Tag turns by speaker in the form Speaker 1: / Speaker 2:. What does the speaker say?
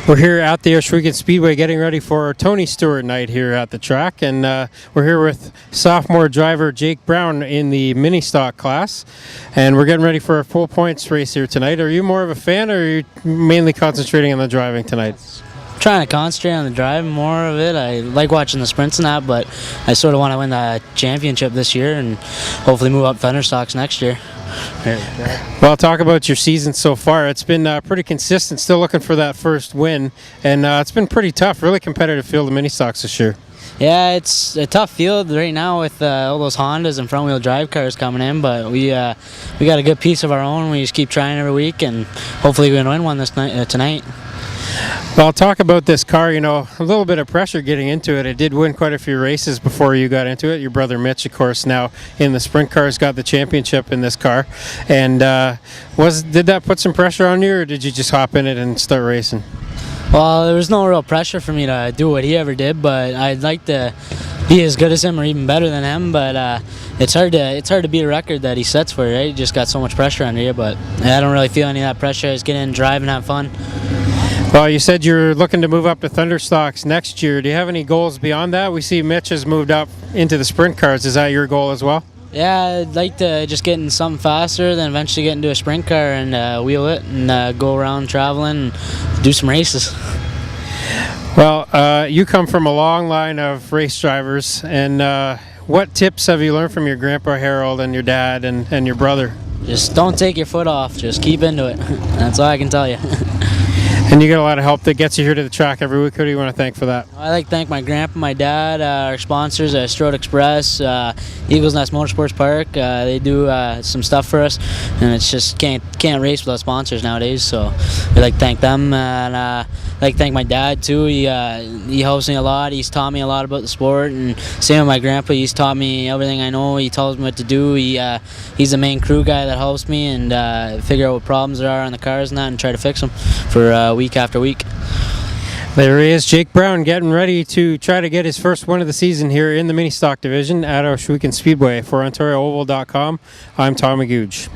Speaker 1: We're here at the Ohsweken Speedway getting ready for our Tony Stewart night here at the track, and we're here with sophomore driver Jake Brown in the mini stock class, and we're getting ready for a full points race here tonight. Are you more of a fan, or are you mainly concentrating on the driving tonight?
Speaker 2: Trying to concentrate on the driving more of it. I like watching the sprints and that, but I sort of want to win the championship this year and hopefully move up Thunderstocks next year.
Speaker 1: Well, talk about your season so far. It's been pretty consistent, still looking for that first win, and it's been pretty tough, really competitive field of mini stocks this year.
Speaker 2: Yeah, it's a tough field right now with all those Hondas and front-wheel drive cars coming in, but we got a good piece of our own. We just keep trying every week, and hopefully we can win one this night, tonight.
Speaker 1: Well, talk about this car, you know, a little bit of pressure getting into it. It did win quite a few races before you got into it. Your brother Mitch, of course, now in the sprint cars, got the championship in this car. And did that put some pressure on you, or did you just hop in it and start racing?
Speaker 2: Well, there was no real pressure for me to do what he ever did, but I'd like to be as good as him or even better than him. But it's hard to beat a record that he sets for you, right? You just got so much pressure under you, but I don't really feel any of that pressure. I just get in, drive, and have fun.
Speaker 1: Well, you said you're looking to move up to Thunderstocks next year. Do you have any goals beyond that? We see Mitch has moved up into the sprint cars. Is that your goal as well?
Speaker 2: Yeah, I'd like to just get in something faster, then eventually get into a sprint car and wheel it and go around traveling and do some races.
Speaker 1: Well, you come from a long line of race drivers, and what tips have you learned from your grandpa Harold and your dad and your brother?
Speaker 2: Just don't take your foot off. Just keep into it. That's all I can tell you.
Speaker 1: And you get a lot of help that gets you here to the track every week. Who do you want to thank for that?
Speaker 2: I'd like to thank my grandpa, my dad, our sponsors, Strode Express, Eagles Nest Motorsports Park. They do some stuff for us, and it's just can't race without sponsors nowadays. So I'd like to thank them, and I'd like to thank my dad too. He helps me a lot. He's taught me a lot about the sport, and same with my grandpa. He's taught me everything I know. He tells me what to do. He's the main crew guy that helps me and figure out what problems there are on the cars and that, and try to fix them for week after week.
Speaker 1: There he is, Jake Brown, getting ready to try to get his first win of the season here in the mini stock division at Ohsweken Speedway. For OntarioOval.com, I'm Tom McGooge.